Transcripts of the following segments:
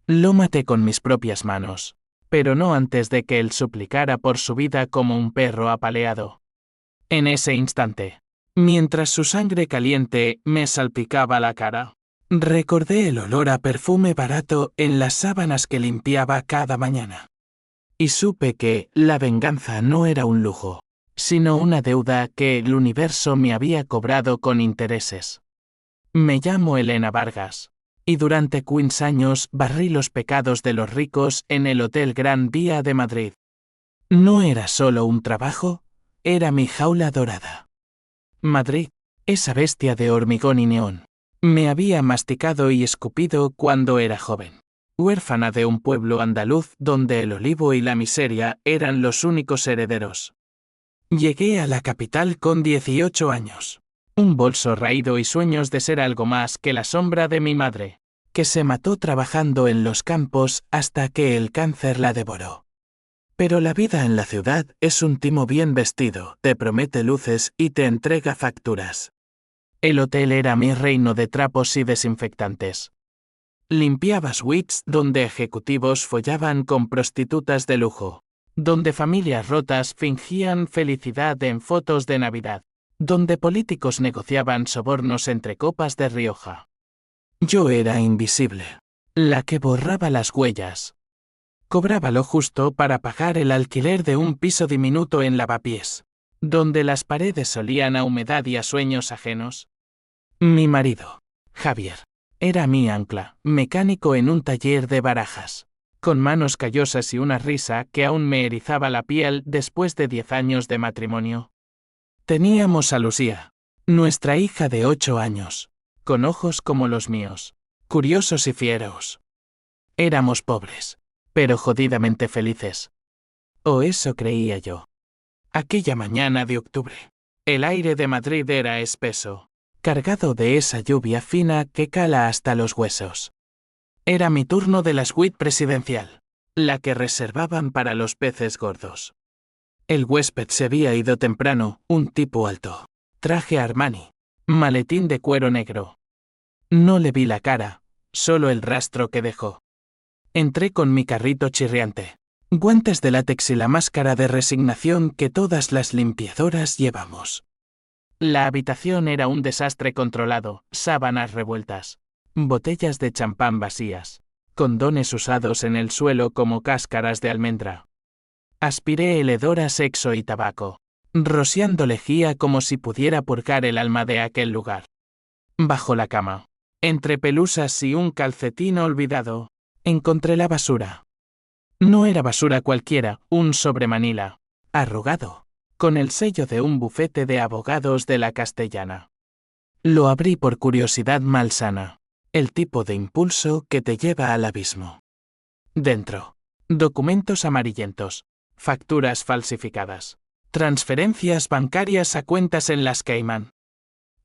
Lo maté con mis propias manos, pero no antes de que él suplicara por su vida como un perro apaleado. En ese instante, mientras su sangre caliente me salpicaba la cara, recordé el olor a perfume barato en las sábanas que limpiaba cada mañana. Y supe que la venganza no era un lujo, sino una deuda que el universo me había cobrado con intereses. Me llamo Elena Vargas, y durante 15 años barrí los pecados de los ricos en el Hotel Gran Vía de Madrid. No era solo un trabajo, era mi jaula dorada. Madrid, esa bestia de hormigón y neón, me había masticado y escupido cuando era joven. Huérfana de un pueblo andaluz donde el olivo y la miseria eran los únicos herederos. Llegué a la capital con 18 años. Un bolso raído y sueños de ser algo más que la sombra de mi madre, que se mató trabajando en los campos hasta que el cáncer la devoró. Pero la vida en la ciudad es un timo bien vestido, te promete luces y te entrega facturas. El hotel era mi reino de trapos y desinfectantes. Limpiaba suites donde ejecutivos follaban con prostitutas de lujo, donde familias rotas fingían felicidad en fotos de Navidad, donde políticos negociaban sobornos entre copas de Rioja. Yo era invisible, la que borraba las huellas. Cobraba lo justo para pagar el alquiler de un piso diminuto en Lavapiés, donde las paredes olían a humedad y a sueños ajenos. Mi marido, Javier, era mi ancla, mecánico en un taller de barajas, con manos callosas y una risa que aún me erizaba la piel después de 10 años de matrimonio. Teníamos a Lucía, nuestra hija de 8 años, con ojos como los míos, curiosos y fieros. Éramos pobres, pero jodidamente felices. O eso creía yo. Aquella mañana de octubre, el aire de Madrid era espeso, cargado de esa lluvia fina que cala hasta los huesos. Era mi turno de la suite presidencial, la que reservaban para los peces gordos. El huésped se había ido temprano, un tipo alto, traje Armani, maletín de cuero negro. No le vi la cara, solo el rastro que dejó. Entré con mi carrito chirriante, guantes de látex y la máscara de resignación que todas las limpiadoras llevamos. La habitación era un desastre controlado, sábanas revueltas, botellas de champán vacías, condones usados en el suelo como cáscaras de almendra. Aspiré el hedor a sexo y tabaco, rociando lejía como si pudiera purgar el alma de aquel lugar. Bajo la cama, entre pelusas y un calcetín olvidado, encontré la basura. No era basura cualquiera, un sobremanila, arrugado, con el sello de un bufete de abogados de la Castellana. Lo abrí por curiosidad malsana, el tipo de impulso que te lleva al abismo. Dentro, documentos amarillentos, facturas falsificadas, transferencias bancarias a cuentas en las Cayman.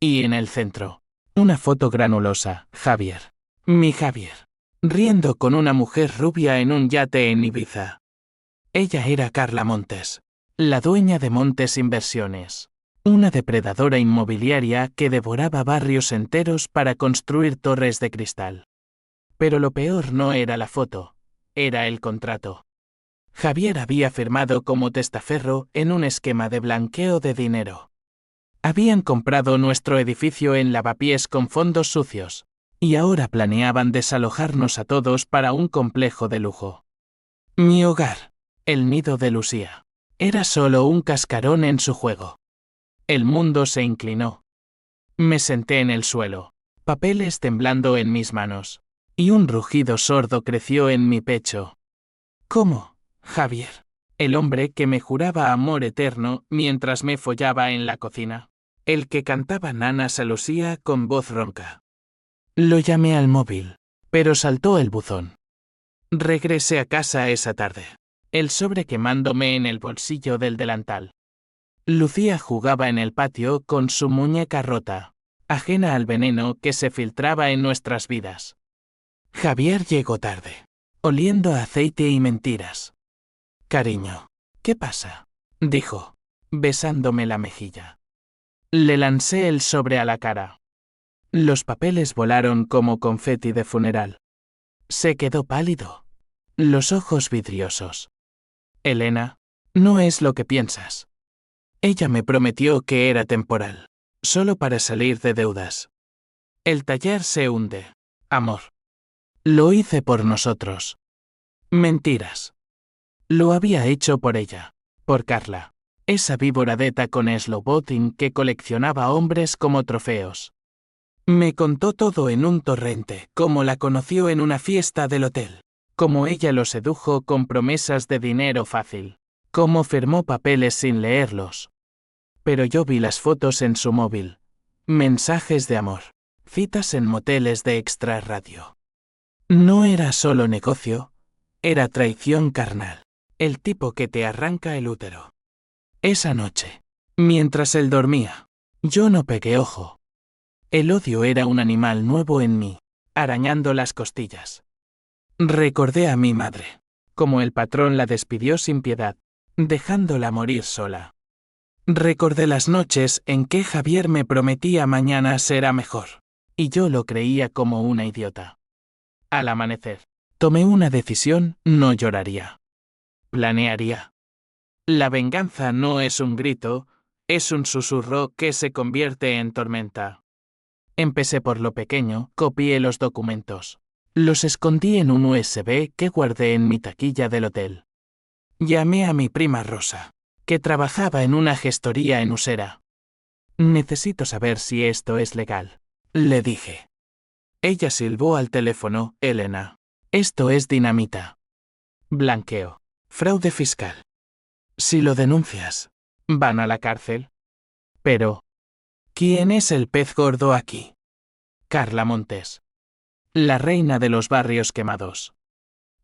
Y en el centro, una foto granulosa, Javier, mi Javier, riendo con una mujer rubia en un yate en Ibiza. Ella era Carla Montes, la dueña de Montes Inversiones, una depredadora inmobiliaria que devoraba barrios enteros para construir torres de cristal. Pero lo peor no era la foto, era el contrato. Javier había firmado como testaferro en un esquema de blanqueo de dinero. Habían comprado nuestro edificio en Lavapiés con fondos sucios, y ahora planeaban desalojarnos a todos para un complejo de lujo. Mi hogar, el nido de Lucía, era solo un cascarón en su juego. El mundo se inclinó. Me senté en el suelo, papeles temblando en mis manos, y un rugido sordo creció en mi pecho. ¿Cómo, Javier? El hombre que me juraba amor eterno mientras me follaba en la cocina. El que cantaba nanas a Lucía con voz ronca. Lo llamé al móvil, pero saltó el buzón. Regresé a casa esa tarde, el sobre quemándome en el bolsillo del delantal. Lucía jugaba en el patio con su muñeca rota, ajena al veneno que se filtraba en nuestras vidas. Javier llegó tarde, oliendo a aceite y mentiras. Cariño, ¿qué pasa?, dijo, besándome la mejilla. Le lancé el sobre a la cara. Los papeles volaron como confeti de funeral. Se quedó pálido. Los ojos vidriosos. Elena, no es lo que piensas. Ella me prometió que era temporal, solo para salir de deudas. El taller se hunde. Amor. Lo hice por nosotros. Mentiras. Lo había hecho por ella, por Carla, esa víbora de tacones Louboutin que coleccionaba hombres como trofeos. Me contó todo en un torrente, cómo la conoció en una fiesta del hotel, cómo ella lo sedujo con promesas de dinero fácil, cómo firmó papeles sin leerlos. Pero yo vi las fotos en su móvil, mensajes de amor, citas en moteles de extrarradio. No era solo negocio, era traición carnal, el tipo que te arranca el útero. Esa noche, mientras él dormía, yo no pegué ojo. El odio era un animal nuevo en mí, arañando las costillas. Recordé a mi madre, como el patrón la despidió sin piedad, dejándola morir sola. Recordé las noches en que Javier me prometía mañana será mejor, y yo lo creía como una idiota. Al amanecer, tomé una decisión, no lloraría. Planearía. La venganza no es un grito, es un susurro que se convierte en tormenta. Empecé por lo pequeño, copié los documentos. Los escondí en un USB que guardé en mi taquilla del hotel. Llamé a mi prima Rosa, que trabajaba en una gestoría en Usera. Necesito saber si esto es legal, le dije. Ella silbó al teléfono, Elena. Esto es dinamita. Blanqueo. Fraude fiscal. Si lo denuncias, van a la cárcel. Pero, ¿quién es el pez gordo aquí? Carla Montes. La reina de los barrios quemados.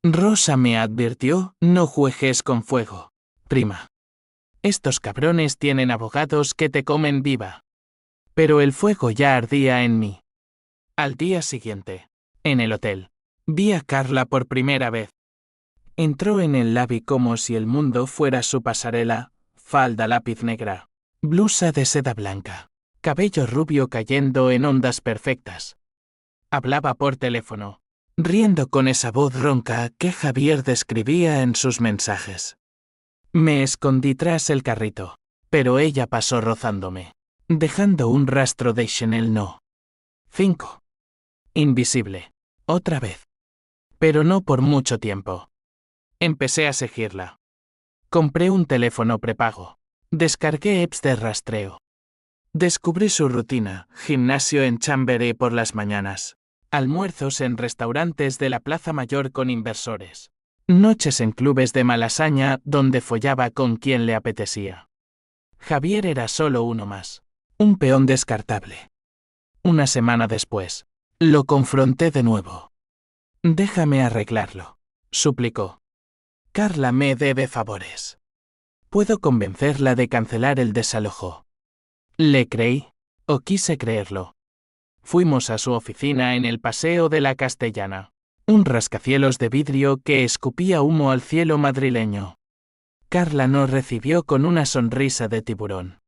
Rosa me advirtió, no juegues con fuego, prima. Estos cabrones tienen abogados que te comen viva. Pero el fuego ya ardía en mí. Al día siguiente, en el hotel, vi a Carla por primera vez. Entró en el lobby como si el mundo fuera su pasarela, falda lápiz negra, blusa de seda blanca, cabello rubio cayendo en ondas perfectas. Hablaba por teléfono, riendo con esa voz ronca que Javier describía en sus mensajes. Me escondí tras el carrito, pero ella pasó rozándome, dejando un rastro de Chanel No. 5. Invisible. Otra vez. Pero no por mucho tiempo. Empecé a seguirla. Compré un teléfono prepago. Descargué apps de rastreo. Descubrí su rutina, gimnasio en Chamberí por las mañanas, almuerzos en restaurantes de la Plaza Mayor con inversores, noches en clubes de malasaña donde follaba con quien le apetecía. Javier era solo uno más, un peón descartable. Una semana después, lo confronté de nuevo. Déjame arreglarlo, suplicó. Carla me debe favores. Puedo convencerla de cancelar el desalojo. Le creí, o quise creerlo. Fuimos a su oficina en el Paseo de la Castellana, un rascacielos de vidrio que escupía humo al cielo madrileño. Carla nos recibió con una sonrisa de tiburón.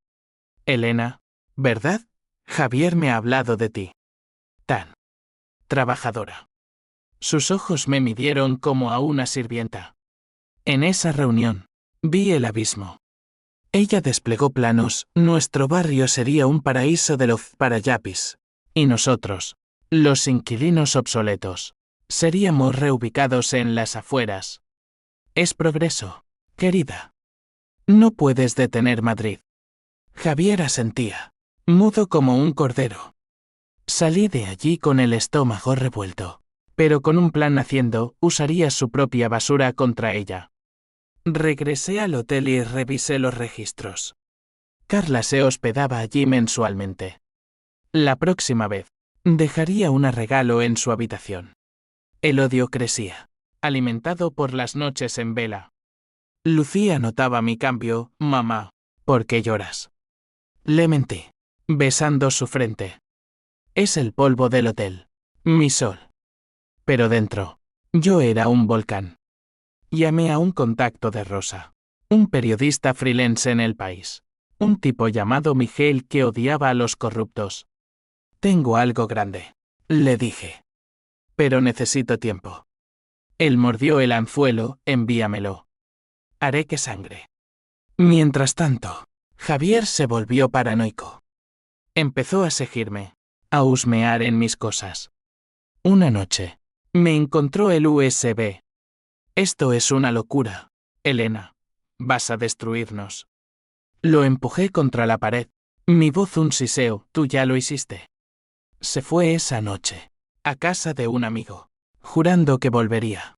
Elena, ¿verdad? Javier me ha hablado de ti. Tan trabajadora. Sus ojos me midieron como a una sirvienta. En esa reunión, vi el abismo. Ella desplegó planos, nuestro barrio sería un paraíso de luz para yappies. Y nosotros, los inquilinos obsoletos, seríamos reubicados en las afueras. Es progreso, querida. No puedes detener Madrid. Javier asentía, mudo como un cordero. Salí de allí con el estómago revuelto, pero con un plan haciendo, usaría su propia basura contra ella. Regresé al hotel y revisé los registros. Carla se hospedaba allí mensualmente. La próxima vez, dejaría un regalo en su habitación. El odio crecía, alimentado por las noches en vela. Lucía notaba mi cambio, mamá, ¿por qué lloras? Le mentí, besando su frente. Es el polvo del hotel, mi sol. Pero dentro, yo era un volcán. Llamé a un contacto de Rosa, un periodista freelance en El País, un tipo llamado Miguel que odiaba a los corruptos. Tengo algo grande, le dije. Pero necesito tiempo. Él mordió el anzuelo, envíamelo. Haré que sangre. Mientras tanto, Javier se volvió paranoico. Empezó a seguirme, a husmear en mis cosas. Una noche, me encontró el USB. Esto es una locura, Elena. Vas a destruirnos. Lo empujé contra la pared. Mi voz un siseo, tú ya lo hiciste. Se fue esa noche, a casa de un amigo, jurando que volvería.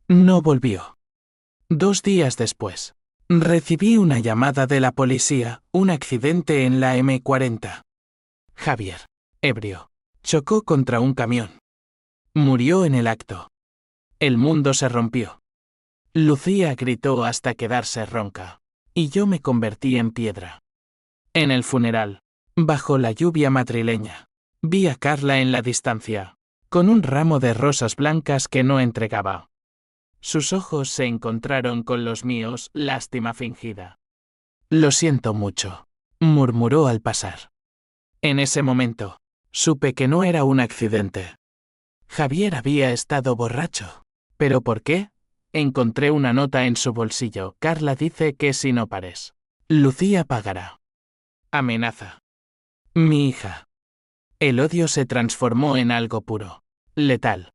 No volvió. 2 días después, recibí una llamada de la policía, un accidente en la M40. Javier, ebrio, chocó contra un camión. Murió en el acto. El mundo se rompió. Lucía gritó hasta quedarse ronca, y yo me convertí en piedra. En el funeral, bajo la lluvia madrileña, vi a Carla en la distancia, con un ramo de rosas blancas que no entregaba. Sus ojos se encontraron con los míos, lástima fingida. Lo siento mucho, murmuró al pasar. En ese momento, supe que no era un accidente. Javier había estado borracho. ¿Pero por qué? Encontré una nota en su bolsillo. Carla dice que si no pares, Lucía pagará. Amenaza. Mi hija. El odio se transformó en algo puro, letal.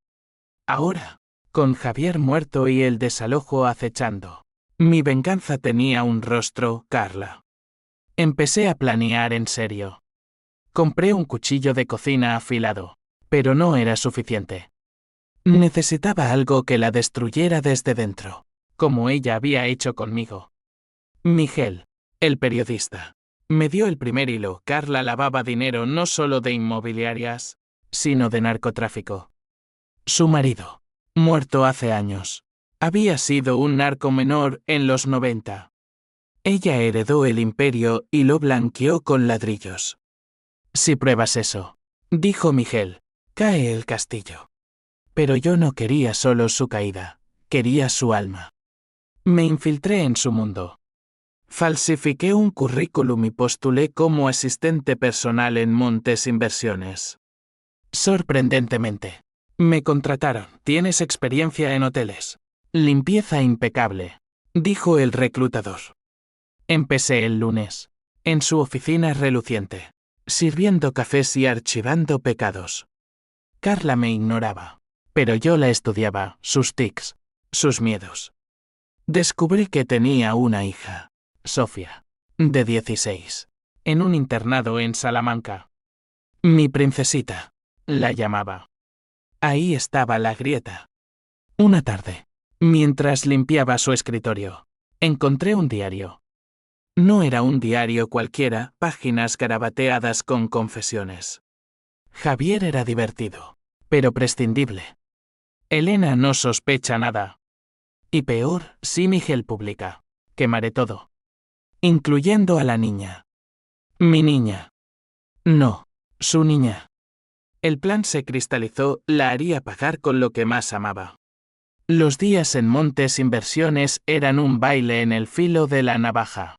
Ahora, con Javier muerto y el desalojo acechando, mi venganza tenía un rostro, Carla. Empecé a planear en serio. Compré un cuchillo de cocina afilado, pero no era suficiente. Necesitaba algo que la destruyera desde dentro, como ella había hecho conmigo. Miguel, el periodista, me dio el primer hilo. Carla lavaba dinero no solo de inmobiliarias, sino de narcotráfico. Su marido, muerto hace años, había sido un narco menor en los 90. Ella heredó el imperio y lo blanqueó con ladrillos. Si pruebas eso, dijo Miguel, cae el castillo. Pero yo no quería solo su caída, quería su alma. Me infiltré en su mundo. Falsifiqué un currículum y postulé como asistente personal en Montes Inversiones. Sorprendentemente, me contrataron. Tienes experiencia en hoteles. Limpieza impecable, dijo el reclutador. Empecé el lunes, en su oficina reluciente, sirviendo cafés y archivando pecados. Carla me ignoraba, pero yo la estudiaba, sus tics, sus miedos. Descubrí que tenía una hija, Sofía, de 16, en un internado en Salamanca. Mi princesita, la llamaba. Ahí estaba la grieta. Una tarde, mientras limpiaba su escritorio, encontré un diario. No era un diario cualquiera, páginas garabateadas con confesiones. Javier era divertido, pero prescindible. Elena no sospecha nada. Y peor, si Miguel publica, quemaré todo. Incluyendo a la niña. Mi niña. No, su niña. El plan se cristalizó, la haría pagar con lo que más amaba. Los días en Montes Inversiones eran un baile en el filo de la navaja.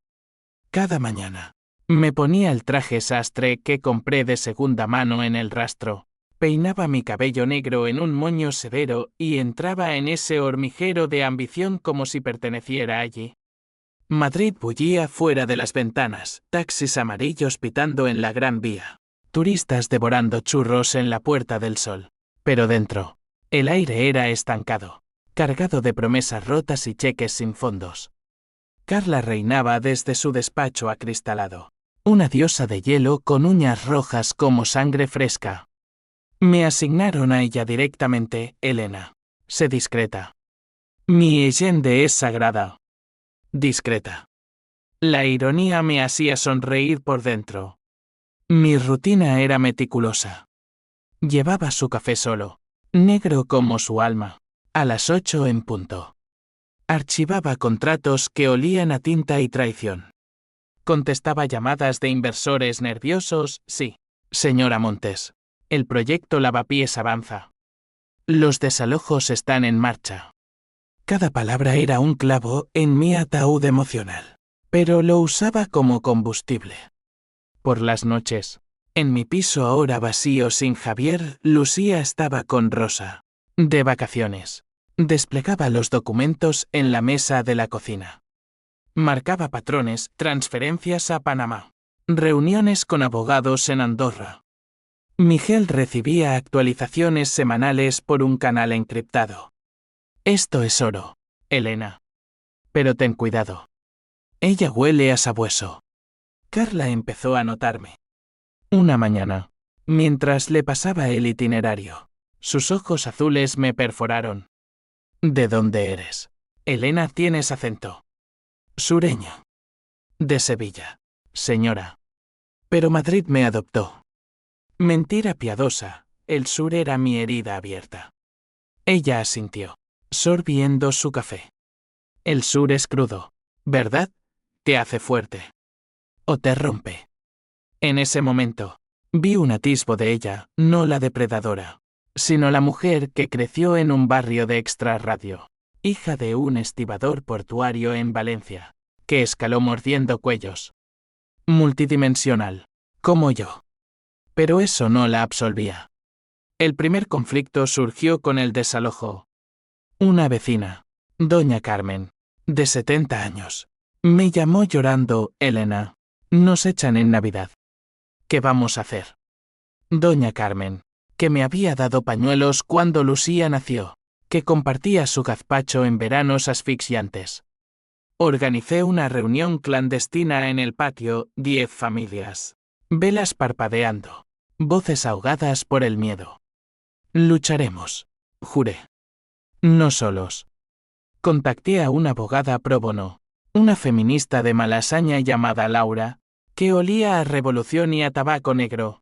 Cada mañana, me ponía el traje sastre que compré de segunda mano en el rastro, peinaba mi cabello negro en un moño severo y entraba en ese hormiguero de ambición como si perteneciera allí. Madrid bullía fuera de las ventanas, taxis amarillos pitando en la Gran Vía, turistas devorando churros en la Puerta del Sol. Pero dentro, el aire era estancado, cargado de promesas rotas y cheques sin fondos. Carla reinaba desde su despacho acristalado, una diosa de hielo con uñas rojas como sangre fresca. Me asignaron a ella directamente, Elena. Sé discreta. Mi leyenda es sagrada. Discreta. La ironía me hacía sonreír por dentro. Mi rutina era meticulosa. Llevaba su café solo, negro como su alma, a las 8 en punto. Archivaba contratos que olían a tinta y traición. Contestaba llamadas de inversores nerviosos, sí, señora Montes. El proyecto Lavapiés avanza. Los desalojos están en marcha. Cada palabra era un clavo en mi ataúd emocional, pero lo usaba como combustible. Por las noches, en mi piso ahora vacío sin Javier, Lucía estaba con Rosa, de vacaciones, Desplegaba los documentos en la mesa de la cocina. Marcaba patrones, transferencias a Panamá. Reuniones con abogados en Andorra. Miguel recibía actualizaciones semanales por un canal encriptado. Esto es oro, Elena. Pero ten cuidado. Ella huele a sabueso. Carla empezó a notarme. Una mañana, mientras le pasaba el itinerario, sus ojos azules me perforaron. ¿De dónde eres? Elena, tienes acento. Sureño. De Sevilla, señora. Pero Madrid me adoptó. Mentira piadosa, el sur era mi herida abierta. Ella asintió, sorbiendo su café. El sur es crudo, ¿verdad? Te hace fuerte. O te rompe. En ese momento, vi un atisbo de ella, no la depredadora, sino la mujer que creció en un barrio de extrarradio, hija de un estibador portuario en Valencia, que escaló mordiendo cuellos. Multidimensional, como yo. Pero eso no la absolvía. El primer conflicto surgió con el desalojo. Una vecina, doña Carmen, de 70 años, me llamó llorando, Elena, nos echan en Navidad. ¿Qué vamos a hacer? Doña Carmen, que me había dado pañuelos cuando Lucía nació, que compartía su gazpacho en veranos asfixiantes. Organicé una reunión clandestina en el patio, 10 familias. Velas parpadeando, voces ahogadas por el miedo. Lucharemos, juré. No solos. Contacté a una abogada pro bono, una feminista de Malasaña llamada Laura, que olía a revolución y a tabaco negro.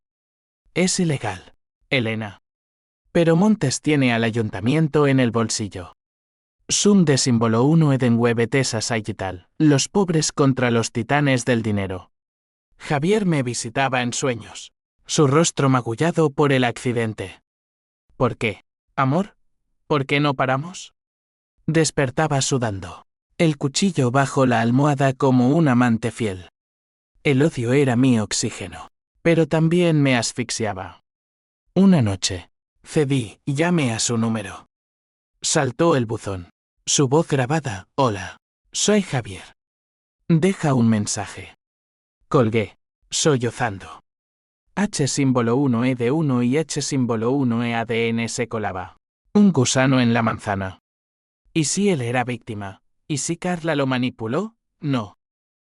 Es ilegal, Elena. Pero Montes tiene al ayuntamiento en el bolsillo. Sum de símbolo 1 eden tesas tal, los pobres contra los titanes del dinero. Javier me visitaba en sueños, su rostro magullado por el accidente. ¿Por qué, amor? ¿Por qué no paramos? Despertaba sudando, el cuchillo bajo la almohada como un amante fiel. El odio era mi oxígeno, pero también me asfixiaba. Una noche, cedí y llamé a su número. Saltó el buzón. Su voz grabada, hola, soy Javier. Deja un mensaje. Colgué, sollozando. H símbolo 1 de 1 y H símbolo 1 ADN se colaba. Un gusano en la manzana. ¿Y si él era víctima? ¿Y si Carla lo manipuló? No.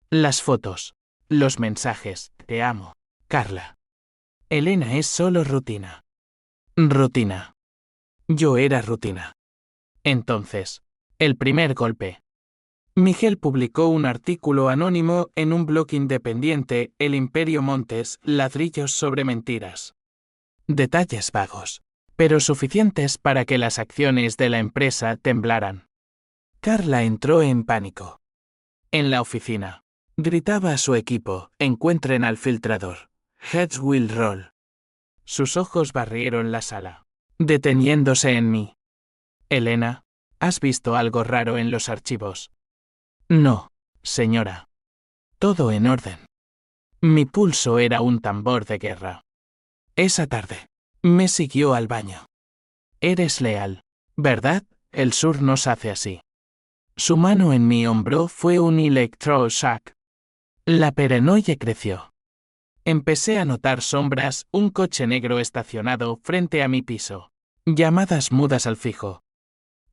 Las fotos. Los mensajes. Te amo, Carla. Elena es solo rutina. Rutina. Yo era rutina. Entonces, el primer golpe. Miguel publicó un artículo anónimo en un blog independiente, El Imperio Montes, ladrillos sobre mentiras. Detalles vagos, pero suficientes para que las acciones de la empresa temblaran. Carla entró en pánico. En la oficina, gritaba a su equipo, encuentren al filtrador. Heads will roll. Sus ojos barrieron la sala, deteniéndose en mí. Elena, ¿has visto algo raro en los archivos? No, señora. Todo en orden. Mi pulso era un tambor de guerra. Esa tarde, me siguió al baño. Eres leal, ¿verdad? El sur nos hace así. Su mano en mi hombro fue un electroshock. La paranoia creció. Empecé a notar sombras, un coche negro estacionado frente a mi piso. Llamadas mudas al fijo.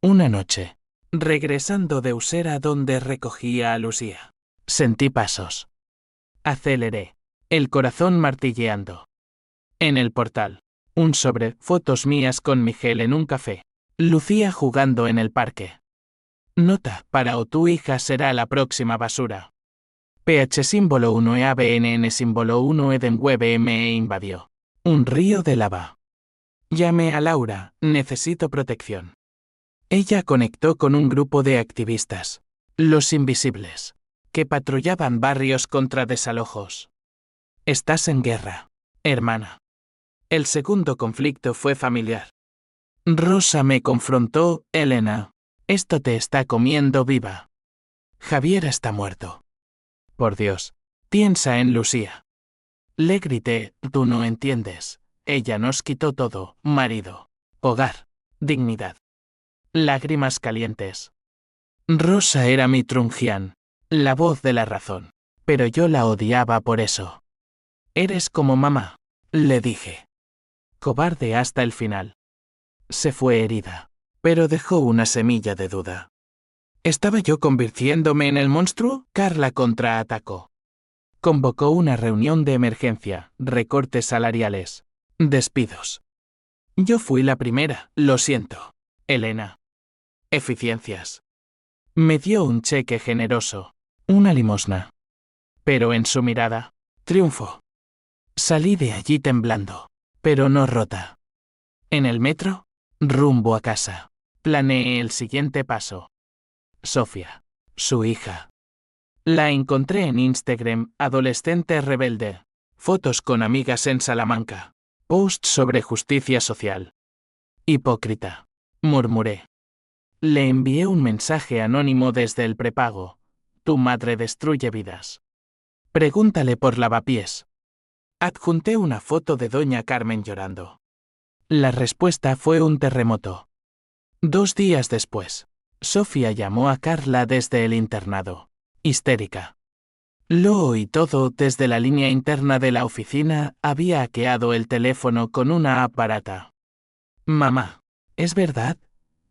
Una noche, regresando de Usera donde recogía a Lucía, sentí pasos. Aceleré, el corazón martilleando. En el portal, un sobre, fotos mías con Miguel en un café. Lucía jugando en el parque. Nota, para o tu hija será la próxima basura. PH símbolo 1 ABNN símbolo 1 Eden Web me invadió. Un río de lava. Llamé a Laura, necesito protección. Ella conectó con un grupo de activistas, los invisibles, que patrullaban barrios contra desalojos. Estás en guerra, hermana. El segundo conflicto fue familiar. Rosa me confrontó, Elena. Esto te está comiendo viva. Javier está muerto. Por Dios, piensa en Lucía. Le grité, tú no entiendes. Ella nos quitó todo, marido, hogar, dignidad. Lágrimas calientes. Rosa era mi Trunjian, la voz de la razón. Pero yo la odiaba por eso. Eres como mamá, le dije. Cobarde hasta el final. Se fue herida, pero dejó una semilla de duda. ¿Estaba yo convirtiéndome en el monstruo? Carla contraatacó. Convocó una reunión de emergencia, recortes salariales, despidos. Yo fui la primera, lo siento, Elena. Eficiencias. Me dio un cheque generoso, una limosna. Pero en su mirada, triunfo. Salí de allí temblando, pero no rota. En el metro, rumbo a casa, planeé el siguiente paso. Sofía, su hija. La encontré en Instagram, adolescente rebelde. Fotos con amigas en Salamanca. Post sobre justicia social. Hipócrita, murmuré. Le envié un mensaje anónimo desde el prepago. Tu madre destruye vidas. Pregúntale por Lavapiés. Adjunté una foto de doña Carmen llorando. La respuesta fue un terremoto. 2 días después, Sofía llamó a Carla desde el internado. Histérica. Lo oí todo desde la línea interna de la oficina, había hackeado el teléfono con una app barata. Mamá, ¿es verdad?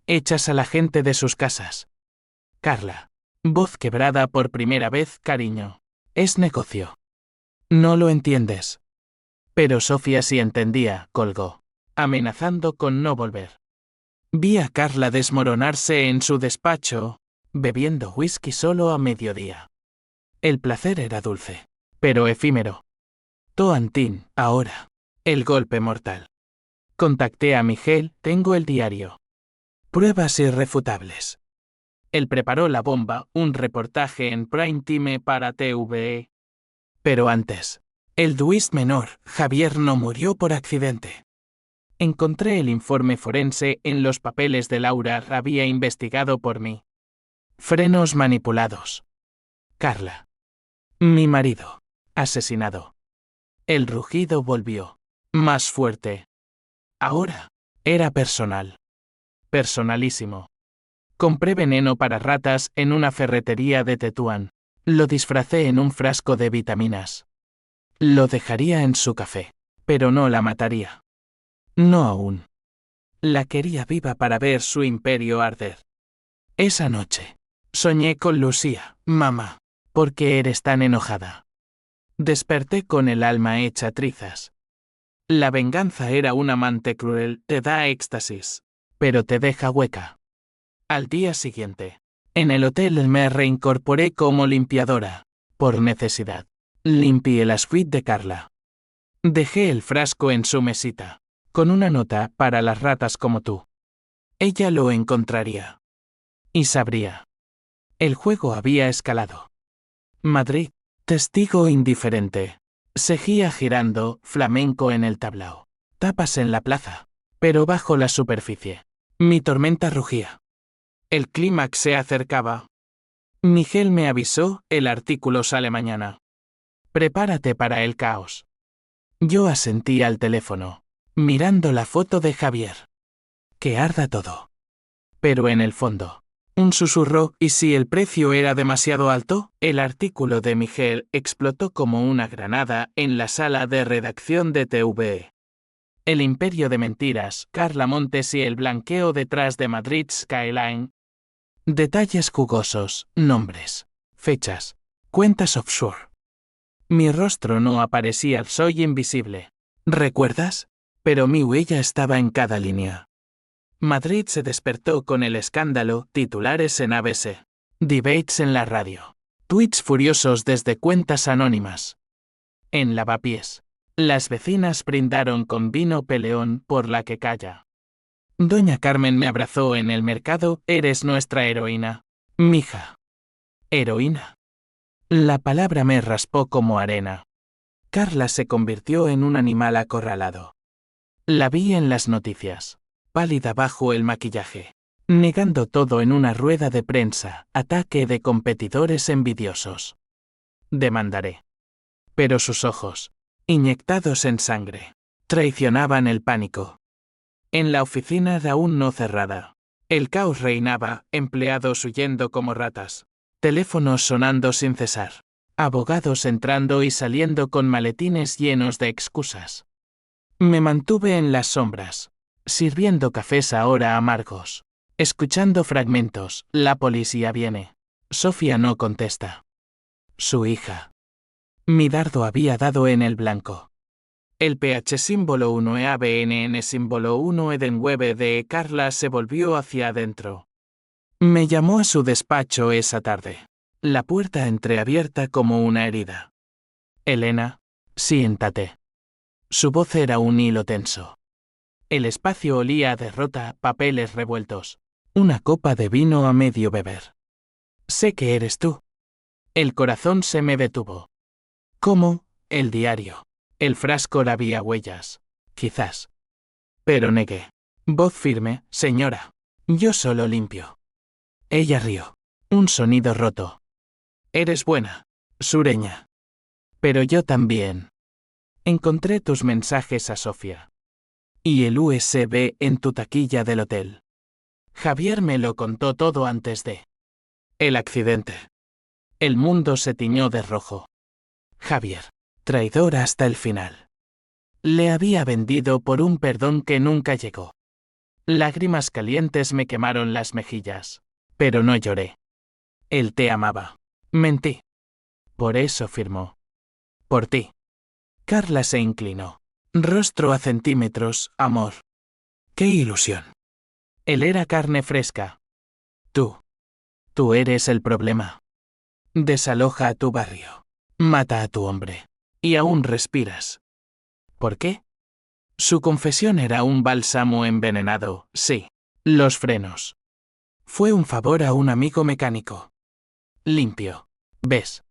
Echas a la gente de sus casas. Carla. Voz quebrada por primera vez, cariño. Es negocio. No lo entiendes. Pero Sofía sí entendía, colgó, amenazando con no volver. Vi a Carla desmoronarse en su despacho, bebiendo whisky solo a mediodía. El placer era dulce, pero efímero. Toantín, ahora. El golpe mortal. Contacté a Miguel, tengo el diario. Pruebas irrefutables. Él preparó la bomba, un reportaje en prime time para TVE. Pero antes, el Duist menor, Javier no murió por accidente. Encontré el informe forense en los papeles de Laura, había investigado por mí. Frenos manipulados. Carla. Mi marido. Asesinado. El rugido volvió. Más fuerte. Ahora, era personal. Personalísimo. Compré veneno para ratas en una ferretería de Tetuán. Lo disfracé en un frasco de vitaminas. Lo dejaría en su café, pero no la mataría. No aún. La quería viva para ver su imperio arder. Esa noche, soñé con Lucía, mamá, ¿por qué eres tan enojada? Desperté con el alma hecha trizas. La venganza era un amante cruel, te da éxtasis, pero te deja hueca. Al día siguiente, en el hotel me reincorporé como limpiadora, por necesidad. Limpié la suite de Carla. Dejé el frasco en su mesita, con una nota para las ratas como tú. Ella lo encontraría. Y sabría. El juego había escalado. Madrid, testigo indiferente. Seguía girando, flamenco en el tablao. Tapas en la plaza, pero bajo la superficie. Mi tormenta rugía. El clímax se acercaba. Miguel me avisó, el artículo sale mañana. Prepárate para el caos. Yo asentí al teléfono, mirando la foto de Javier. Que arda todo. Pero en el fondo, un susurro, ¿y si el precio era demasiado alto? El artículo de Miguel explotó como una granada en la sala de redacción de TVE. El imperio de mentiras, Carla Montes y el blanqueo detrás de Madrid Skyline. Detalles jugosos, nombres, fechas, cuentas offshore. Mi rostro no aparecía, soy invisible. ¿Recuerdas? Pero mi huella estaba en cada línea. Madrid se despertó con el escándalo, titulares en ABC. Debates en la radio. Tweets furiosos desde cuentas anónimas. En Lavapiés, las vecinas brindaron con vino peleón por la que calla. Doña Carmen me abrazó en el mercado, eres nuestra heroína. Mija. ¿Heroína? La palabra me raspó como arena. Carla se convirtió en un animal acorralado. La vi en las noticias, pálida bajo el maquillaje, negando todo en una rueda de prensa, ataque de competidores envidiosos. Demandaré. Pero sus ojos, inyectados en sangre, traicionaban el pánico. En la oficina aún no cerrada, El caos reinaba, empleados huyendo como ratas, teléfonos sonando sin cesar, abogados entrando y saliendo con maletines llenos de excusas. Me mantuve en las sombras, sirviendo cafés ahora amargos, escuchando fragmentos. La policía viene. Sofía no contesta. Su hija. Mi dardo había dado en el blanco. El PH símbolo 1 EABNN símbolo 1 Edenwebe de Carla se volvió hacia adentro. Me llamó a su despacho esa tarde. La puerta entreabierta como una herida. Elena, siéntate. Su voz era un hilo tenso. El espacio olía a derrota, papeles revueltos. Una copa de vino a medio beber. Sé que eres tú. El corazón se me detuvo. ¿Cómo? El diario. El frasco había huellas. Quizás. Pero negué. Voz firme, señora. Yo solo limpio. Ella rió. Un sonido roto. Eres buena, sureña. Pero yo también. Encontré tus mensajes a Sofía. Y el USB en tu taquilla del hotel. Javier me lo contó todo antes de el accidente. El mundo se tiñó de rojo. Javier, traidor hasta el final. Le había vendido por un perdón que nunca llegó. Lágrimas calientes me quemaron las mejillas. Pero no lloré. Él te amaba. Mentí. Por eso firmó. Por ti. Carla se inclinó. Rostro a centímetros, amor. ¡Qué ilusión! Él era carne fresca. Tú eres el problema. Desaloja a tu barrio. Mata a tu hombre. Y aún respiras. ¿Por qué? Su confesión era un bálsamo envenenado, sí. Los frenos. Fue un favor a un amigo mecánico. Limpio. ¿Ves?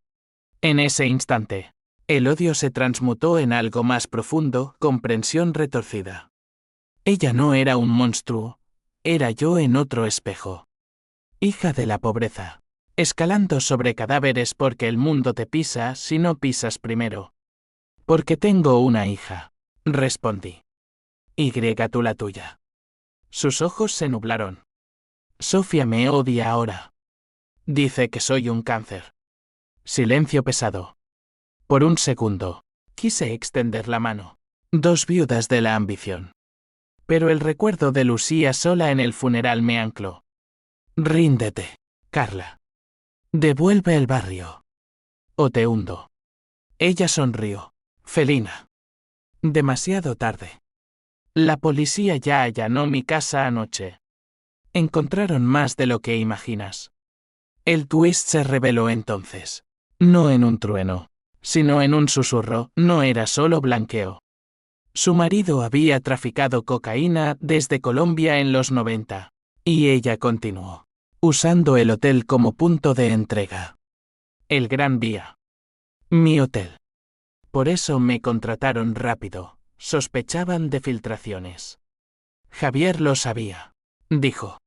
En ese instante, el odio se transmutó en algo más profundo, comprensión retorcida. Ella no era un monstruo, era yo en otro espejo. Hija de la pobreza, escalando sobre cadáveres porque el mundo te pisa si no pisas primero. Porque tengo una hija, respondí. Y tú la tuya. Sus ojos se nublaron. Sofía me odia ahora. Dice que soy un cáncer. Silencio pesado. Por un segundo, quise extender la mano. Dos viudas de la ambición. Pero el recuerdo de Lucía sola en el funeral me ancló. Ríndete, Carla. Devuelve el barrio. O te hundo. Ella sonrió. Felina. Demasiado tarde. La policía ya allanó mi casa anoche. Encontraron más de lo que imaginas. El twist se reveló entonces. No en un trueno, sino en un susurro, no era solo blanqueo. Su marido había traficado cocaína desde Colombia en los 90. Y ella continuó, usando el hotel como punto de entrega. El Gran Vía. Mi hotel. Por eso me contrataron rápido, sospechaban de filtraciones. Javier lo sabía, dijo.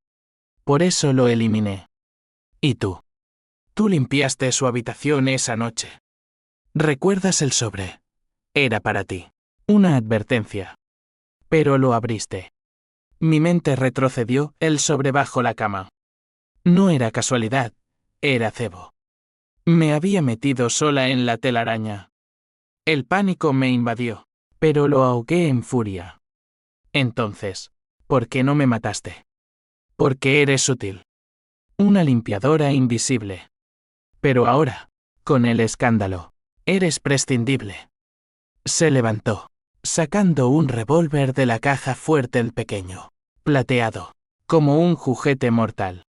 Por eso lo eliminé. ¿Y tú? Tú limpiaste su habitación esa noche. ¿Recuerdas el sobre? Era para ti. Una advertencia. Pero lo abriste. Mi mente retrocedió, el sobre bajo la cama. No era casualidad, era cebo. Me había metido sola en la telaraña. El pánico me invadió, pero lo ahogué en furia. Entonces, ¿por qué no me mataste? Porque eres sutil. Una limpiadora invisible. Pero ahora, con el escándalo, eres prescindible. Se levantó, sacando un revólver de la caja fuerte el pequeño, plateado, como un juguete mortal.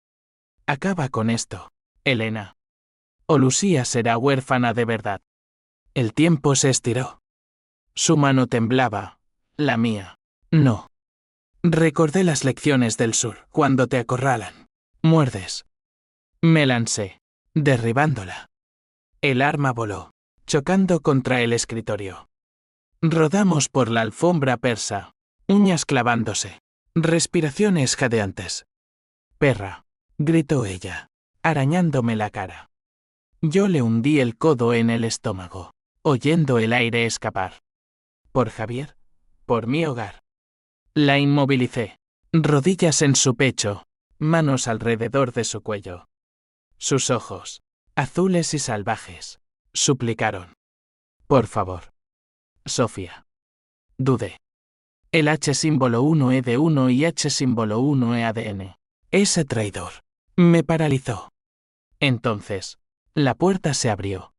Acaba con esto, Elena. O Lucía será huérfana de verdad. El tiempo se estiró. Su mano temblaba, la mía. No. Recordé las lecciones del sur, cuando te acorralan. Muerdes. Me lancé, derribándola. El arma voló, chocando contra el escritorio. Rodamos por la alfombra persa, uñas clavándose, respiraciones jadeantes. Perra, gritó ella, arañándome la cara. Yo le hundí el codo en el estómago, oyendo el aire escapar. Por Javier, por mi hogar. La inmovilicé, rodillas en su pecho, manos alrededor de su cuello. Sus ojos, azules y salvajes, suplicaron. Por favor. Sofía. Dudé. El H símbolo 1E de 1 y H símbolo 1E ADN. Ese traidor. Me paralizó. Entonces, la puerta se abrió.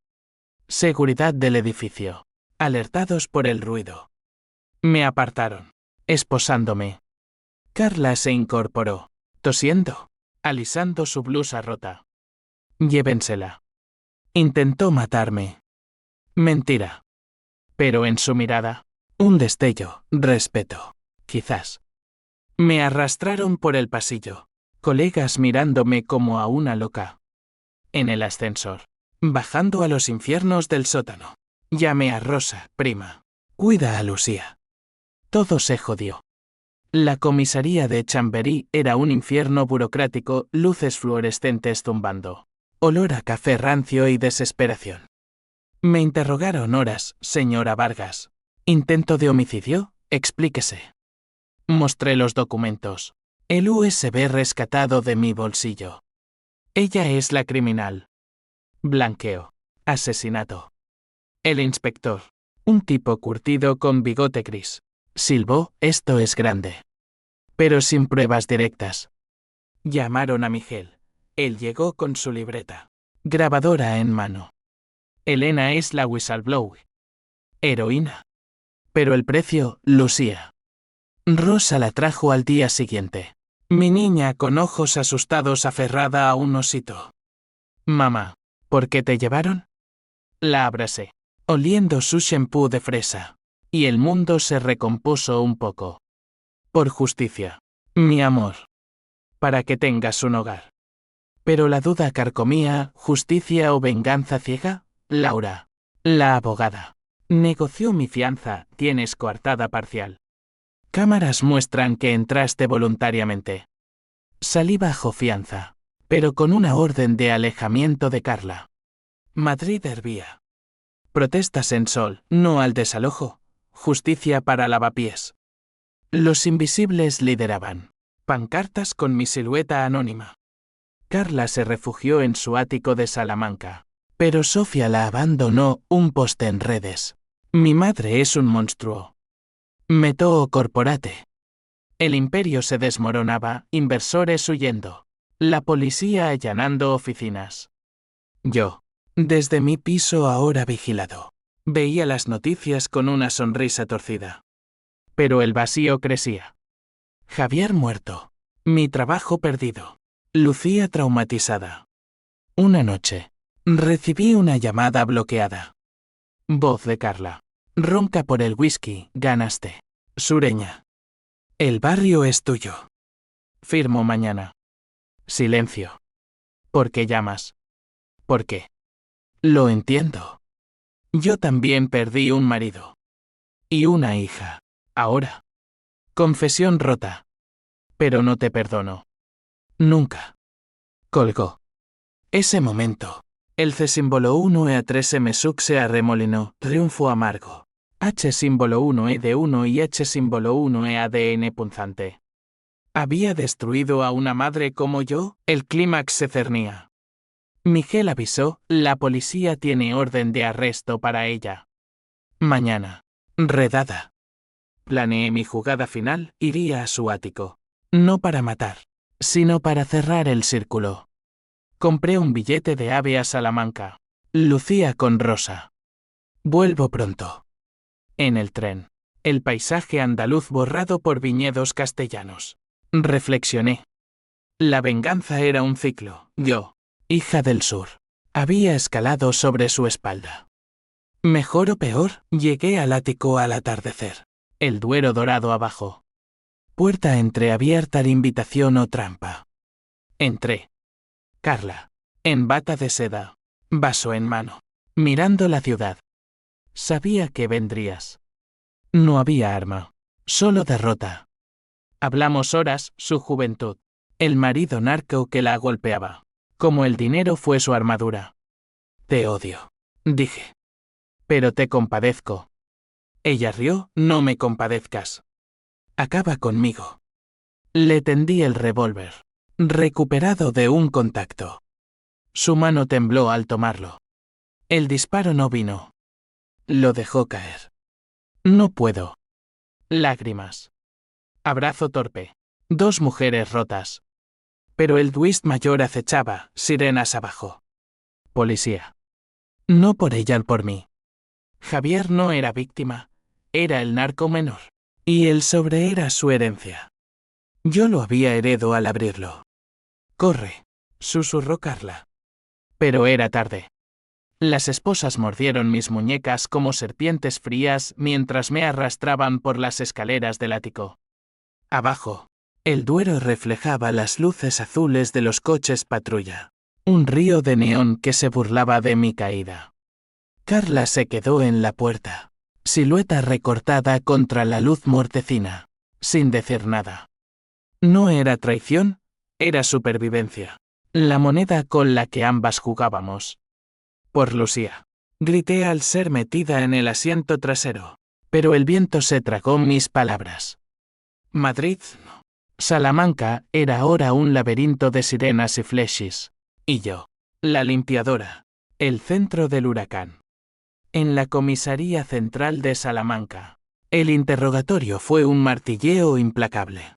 Seguridad del edificio. Alertados por el ruido. Me apartaron, esposándome. Carla se incorporó, tosiendo, alisando su blusa rota. Llévensela. Intentó matarme. Mentira. Pero en su mirada, un destello, respeto, quizás. Me arrastraron por el pasillo, colegas mirándome como a una loca. En el ascensor, bajando a los infiernos del sótano, llamé a Rosa, prima. Cuida a Lucía. Todo se jodió. La comisaría de Chamberí era un infierno burocrático, luces fluorescentes zumbando, olor a café rancio y desesperación. Me interrogaron horas, señora Vargas. ¿Intento de homicidio? Explíquese. Mostré los documentos. El USB rescatado de mi bolsillo. Ella es la criminal. Blanqueo. Asesinato. El inspector, un tipo curtido con bigote gris, silbó, esto es grande. Pero sin pruebas directas. Llamaron a Miguel. Él llegó con su libreta. Grabadora en mano. Elena es la whistleblower. Heroína. Pero el precio, Lucía. Rosa la trajo al día siguiente. Mi niña con ojos asustados aferrada a un osito. Mamá, ¿por qué te llevaron? La abracé, oliendo su shampoo de fresa. Y el mundo se recompuso un poco. Por justicia. Mi amor. Para que tengas un hogar. Pero la duda carcomía, justicia o venganza ciega, Laura. La abogada. Negoció mi fianza, tienes coartada parcial. Cámaras muestran que entraste voluntariamente. Salí bajo fianza, pero con una orden de alejamiento de Carla. Madrid hervía. Protestas en Sol, no al desalojo. Justicia para lavapiés. Los invisibles lideraban. Pancartas con mi silueta anónima. Carla se refugió en su ático de Salamanca. Pero Sofía la abandonó, un poste en redes. Mi madre es un monstruo. Metó corporate. El imperio se desmoronaba, inversores huyendo. La policía allanando oficinas. Yo, desde mi piso ahora vigilado, veía las noticias con una sonrisa torcida. Pero el vacío crecía. Javier muerto. Mi trabajo perdido. Lucía traumatizada. Una noche, recibí una llamada bloqueada. Voz de Carla. Ronca por el whisky, ganaste. Sureña. El barrio es tuyo. Firmo mañana. Silencio. ¿Por qué llamas? ¿Por qué? Lo entiendo. Yo también perdí un marido. Y una hija. Ahora. Confesión rota. Pero no te perdono. Nunca. Colgó. Ese momento. El C símbolo 1E3M sub se arremolinó, triunfo amargo. H símbolo 1E de 1 y H símbolo 1E ADN punzante. ¿Había destruido a una madre como yo? El clímax se cernía. Miguel avisó, la policía tiene orden de arresto para ella. Mañana. Redada. Planeé mi jugada final, iría a su ático. No para matar, sino para cerrar el círculo. Compré un billete de AVE a Salamanca. Lucía con Rosa. Vuelvo pronto. En el tren. El paisaje andaluz borrado por viñedos castellanos. Reflexioné. La venganza era un ciclo. Yo, hija del sur, había escalado sobre su espalda. Mejor o peor, llegué al ático al atardecer. El Duero dorado abajo. Puerta entreabierta de invitación o trampa. Entré. Carla. En bata de seda. Vaso en mano. Mirando la ciudad. Sabía que vendrías. No había arma. Solo derrota. Hablamos horas, su juventud. El marido narco que la golpeaba. Como el dinero fue su armadura. Te odio. Dije. Pero te compadezco. Ella rió, no me compadezcas. Acaba conmigo. Le tendí el revólver. recuperado de un contacto. Su mano tembló al tomarlo. El disparo no vino. Lo dejó caer. No puedo. Lágrimas. Abrazo torpe. 2 mujeres rotas. Pero el twist mayor acechaba, sirenas abajo. Policía. No por ella, por mí. Javier no era víctima, era el narco menor. Y el sobre era su herencia. Yo lo había heredado al abrirlo. Corre, susurró Carla. Pero era tarde. Las esposas mordieron mis muñecas como serpientes frías mientras me arrastraban por las escaleras del ático. Abajo, el Duero reflejaba las luces azules de los coches patrulla. Un río de neón que se burlaba de mi caída. Carla se quedó en la puerta, silueta recortada contra la luz mortecina, sin decir nada. No era traición, era supervivencia. La moneda con la que ambas jugábamos. Por Lucía. Grité al ser metida en el asiento trasero, pero el viento se tragó mis palabras. Madrid, no. Salamanca era ahora un laberinto de sirenas y flechis. Y yo, la limpiadora, el centro del huracán. En la comisaría central de Salamanca, el interrogatorio fue un martilleo implacable.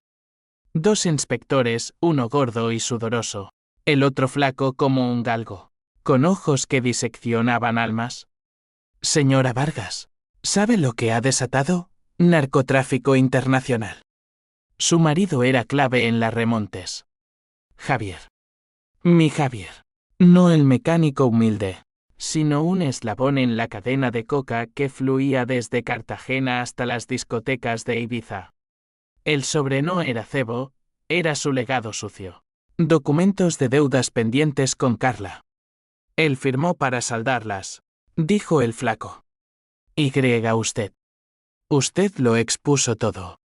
2 inspectores, uno gordo y sudoroso, el otro flaco como un galgo, con ojos que diseccionaban almas. Señora Vargas, ¿sabe lo que ha desatado? Narcotráfico internacional. Su marido era clave en las remontes. Javier. Mi Javier. No el mecánico humilde, sino un eslabón en la cadena de coca que fluía desde Cartagena hasta las discotecas de Ibiza. El sobre no era cebo, era su legado sucio. Documentos de deudas pendientes con Carla. Él firmó para saldarlas, dijo el flaco. Y usted. Usted lo expuso todo.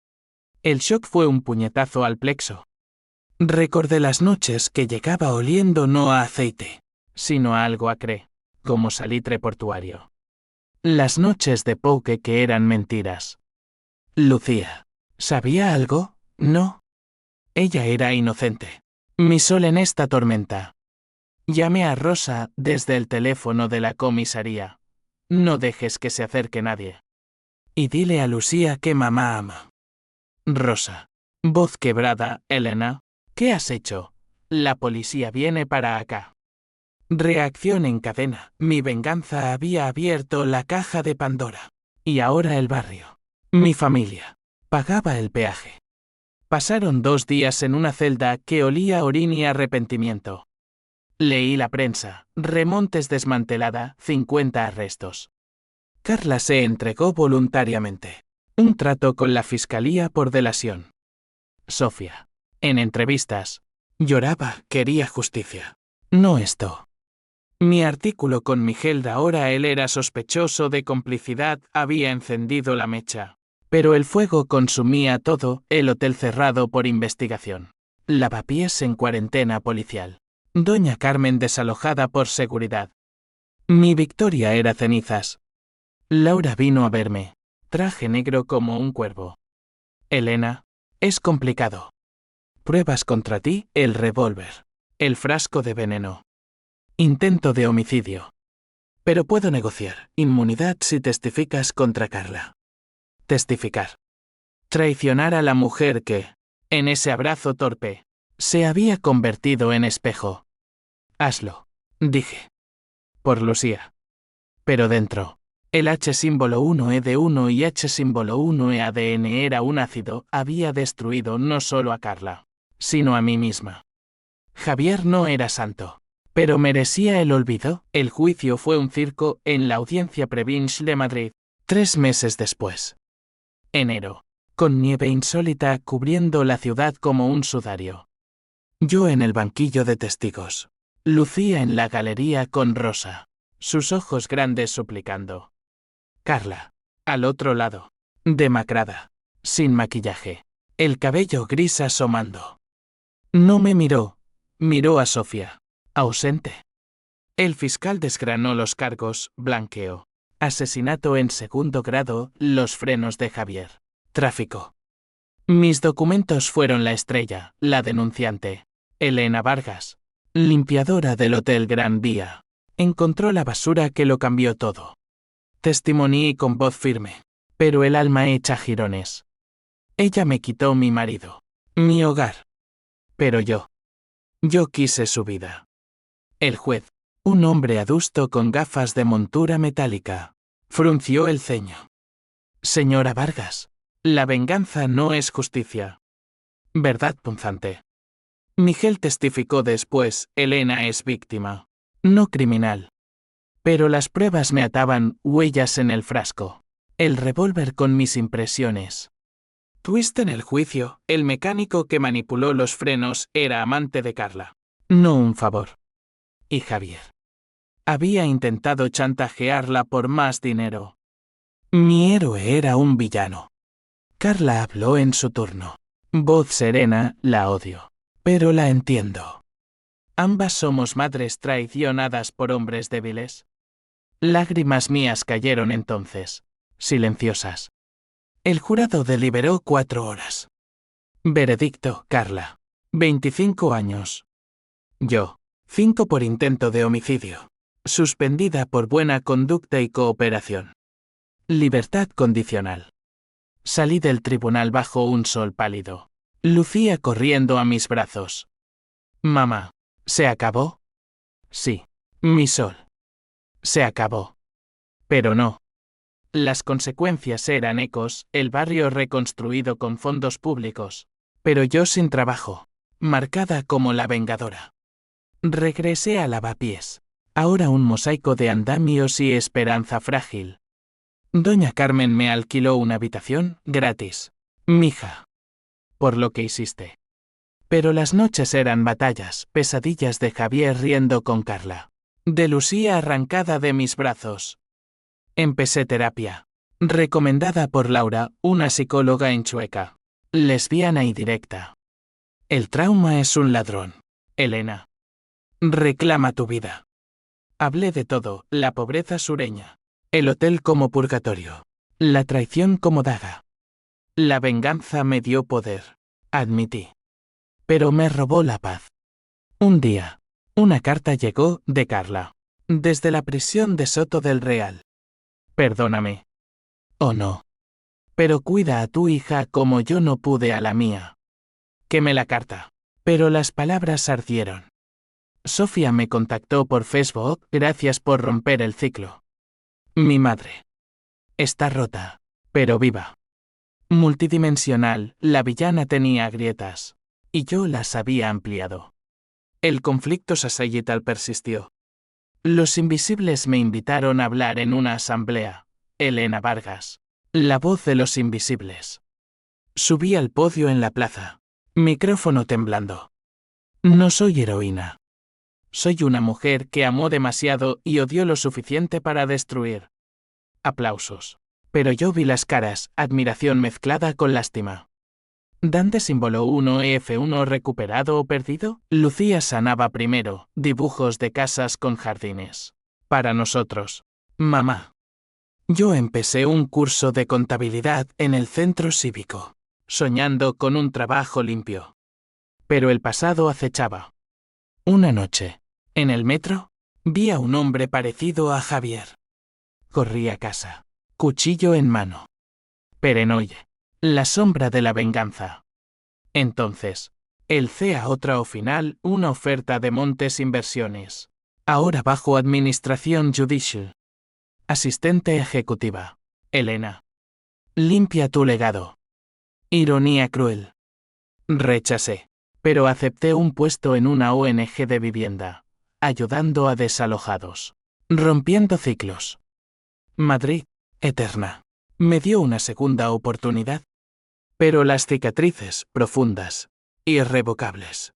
El shock fue un puñetazo al plexo. Recordé las noches que llegaba oliendo no a aceite, sino a algo acre, como salitre portuario. Las noches de poke que eran mentiras. Lucía. ¿Sabía algo? No. Ella era inocente. Mi sol en esta tormenta. Llamé a Rosa desde el teléfono de la comisaría. No dejes que se acerque nadie. Y dile a Lucía que mamá ama. Rosa. Voz quebrada, Elena. ¿Qué has hecho? La policía viene para acá. Reacción en cadena. Mi venganza había abierto la caja de Pandora. Y ahora el barrio. Mi familia. Pagaba el peaje. Pasaron 2 días en una celda que olía a orín y arrepentimiento. Leí la prensa. Remontes desmantelada, 50 arrestos. Carla se entregó voluntariamente. Un trato con la fiscalía por delación. Sofía. En entrevistas. Lloraba, quería justicia. No esto. Mi artículo con Miguel ahora él era sospechoso de complicidad, había encendido la mecha. Pero el fuego consumía todo, el hotel cerrado por investigación. Lavapiés en cuarentena policial. Doña Carmen desalojada por seguridad. Mi victoria era cenizas. Laura vino a verme. Traje negro como un cuervo. Elena. Es complicado. Pruebas contra ti, el revólver. El frasco de veneno. Intento de homicidio. Pero puedo negociar. Inmunidad si testificas contra Carla. Testificar. Traicionar a la mujer que, en ese abrazo torpe, se había convertido en espejo. Hazlo, dije. Por Lucía. Pero dentro, el H símbolo 1E de 1 y H símbolo 1E-ADN era un ácido, había destruido no solo a Carla, sino a mí misma. Javier no era santo, pero merecía el olvido. El juicio fue un circo en la Audiencia Provincial de Madrid, 3 meses después. Enero. Con nieve insólita cubriendo la ciudad como un sudario. Yo en el banquillo de testigos. Lucía en la galería con Rosa. Sus ojos grandes suplicando. Carla. Al otro lado. Demacrada. Sin maquillaje. El cabello gris asomando. No me miró. Miró a Sofía. Ausente. El fiscal desgranó los cargos, blanqueo. Asesinato en 2º grado, los frenos de Javier. Tráfico. Mis documentos fueron la estrella, la denunciante. Elena Vargas, limpiadora del Hotel Gran Vía, encontró la basura que lo cambió todo. Testimonié con voz firme, pero el alma hecha jirones. Ella me quitó mi marido, mi hogar. Pero yo quise su vida. El juez, un hombre adusto con gafas de montura metálica, frunció el ceño. Señora Vargas, la venganza no es justicia. ¿Verdad punzante? Miguel testificó después, Elena es víctima, no criminal. Pero las pruebas me ataban, huellas en el frasco, el revólver con mis impresiones. Twist en el juicio, el mecánico que manipuló los frenos era amante de Carla. No un favor. Y Javier había intentado chantajearla por más dinero. Mi héroe era un villano. Carla habló en su turno. Voz serena, la odio. Pero la entiendo. Ambas somos madres traicionadas por hombres débiles. Lágrimas mías cayeron entonces, silenciosas. El jurado deliberó 4 horas. Veredicto, Carla. 25 años. Yo. 5 por intento de homicidio. Suspendida por buena conducta y cooperación. Libertad condicional. Salí del tribunal bajo un sol pálido. Lucía corriendo a mis brazos. Mamá, ¿se acabó? Sí, mi sol. Se acabó. Pero no. Las consecuencias eran ecos, el barrio reconstruido con fondos públicos. Pero yo sin trabajo. Marcada como la vengadora. Regresé a Lavapiés. Ahora un mosaico de andamios y esperanza frágil. Doña Carmen me alquiló una habitación, gratis. Mija. Por lo que hiciste. Pero las noches eran batallas, pesadillas de Javier riendo con Carla. De Lucía arrancada de mis brazos. Empecé terapia. Recomendada por Laura, una psicóloga en Chueca. Lesbiana y directa. El trauma es un ladrón. Elena. Reclama tu vida. Hablé de todo, la pobreza sureña. El hotel como purgatorio. La traición como daga. La venganza me dio poder. Admití. Pero me robó la paz. Un día, una carta llegó de Carla. Desde la prisión de Soto del Real. Perdóname. Oh no. Pero cuida a tu hija como yo no pude a la mía. Quemé la carta. Pero las palabras ardieron. Sofía me contactó por Facebook, gracias por romper el ciclo. Mi madre. Está rota, pero viva. Multidimensional, la villana tenía grietas. Y yo las había ampliado. El conflicto societal persistió. Los invisibles me invitaron a hablar en una asamblea. Elena Vargas. La voz de los invisibles. Subí al podio en la plaza. Micrófono temblando. No soy heroína. Soy una mujer que amó demasiado y odió lo suficiente para destruir. Aplausos. Pero yo vi las caras, admiración mezclada con lástima. ¿Dante símbolo 1F1 recuperado o perdido? Lucía sanaba primero, dibujos de casas con jardines. Para nosotros. Mamá. Yo empecé un curso de contabilidad en el centro cívico, soñando con un trabajo limpio. Pero el pasado acechaba. Una noche, en el metro, vi a un hombre parecido a Javier. Corrí a casa, cuchillo en mano. Perenoye, la sombra de la venganza. Entonces, el CA otra o final, una oferta de Montes Inversiones. Ahora bajo administración judicial. Asistente ejecutiva. Elena. Limpia tu legado. Ironía cruel. Rechacé. Pero acepté un puesto en una ONG de vivienda, ayudando a desalojados. Rompiendo ciclos. Madrid, eterna. Me dio una segunda oportunidad. Pero las cicatrices, profundas, irrevocables.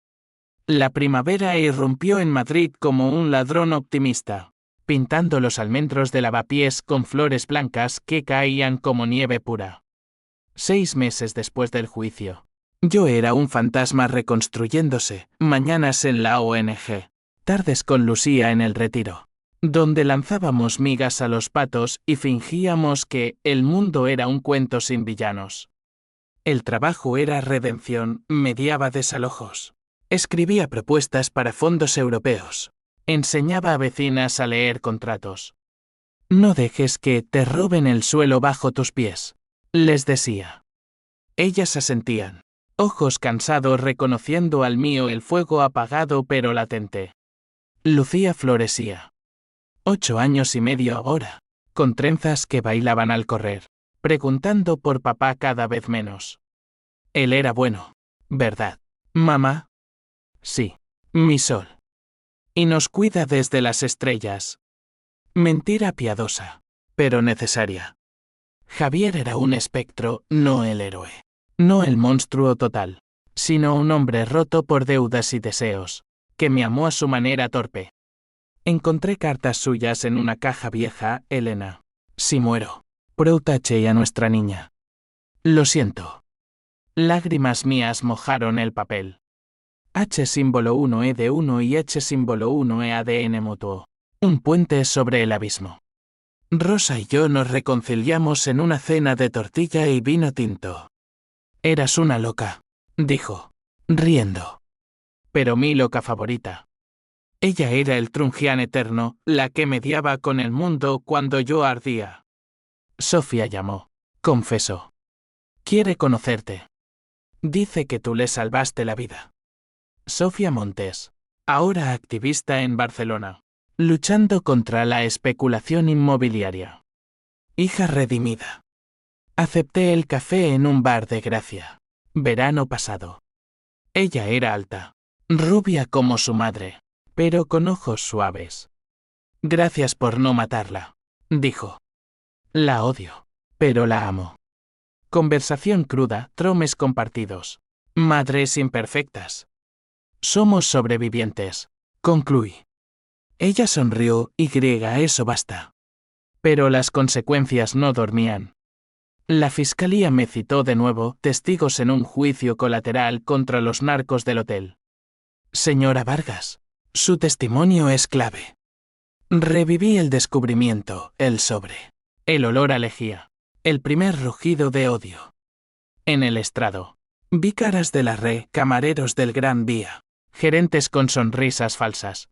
La primavera irrumpió en Madrid como un ladrón optimista, pintando los almendros de Lavapiés con flores blancas que caían como nieve pura. 6 meses después del juicio. Yo era un fantasma reconstruyéndose, mañanas en la ONG, tardes con Lucía en el retiro, donde lanzábamos migas a los patos y fingíamos que el mundo era un cuento sin villanos. El trabajo era redención, mediaba desalojos. Escribía propuestas para fondos europeos. Enseñaba a vecinas a leer contratos. No dejes que te roben el suelo bajo tus pies, les decía. Ellas asentían, ojos cansados reconociendo al mío el fuego apagado pero latente. Lucía florecía. 8 años y medio ahora, con trenzas que bailaban al correr, preguntando por papá cada vez menos. Él era bueno, ¿verdad, mamá? Sí, mi sol. Y nos cuida desde las estrellas. Mentira piadosa, pero necesaria. Javier era un espectro, no el héroe. No el monstruo total, sino un hombre roto por deudas y deseos, que me amó a su manera torpe. Encontré cartas suyas en una caja vieja, Elena. Si muero, protege a nuestra niña. Lo siento. Lágrimas mías mojaron el papel. H símbolo 1 de 1 y H símbolo 1 ADN mutuo. Un puente sobre el abismo. Rosa y yo nos reconciliamos en una cena de tortilla y vino tinto. Eras una loca, dijo, riendo. Pero mi loca favorita. Ella era el Trungian eterno, la que mediaba con el mundo cuando yo ardía. Sofía llamó, confesó. Quiere conocerte. Dice que tú le salvaste la vida. Sofía Montes, ahora activista en Barcelona, luchando contra la especulación inmobiliaria. Hija redimida. Acepté el café en un bar de Gracia, verano pasado. Ella era alta, rubia como su madre, pero con ojos suaves. Gracias por no matarla, dijo. La odio, pero la amo. Conversación cruda, tromes compartidos. Madres imperfectas. Somos sobrevivientes, concluí. Ella sonrió, eso basta. Pero las consecuencias no dormían. La fiscalía me citó de nuevo, testigos en un juicio colateral contra los narcos del hotel. Señora Vargas, su testimonio es clave. Reviví el descubrimiento, el sobre, el olor a lejía, el primer rugido de odio. En el estrado, vi caras de la Re, camareros del Gran Vía, gerentes con sonrisas falsas.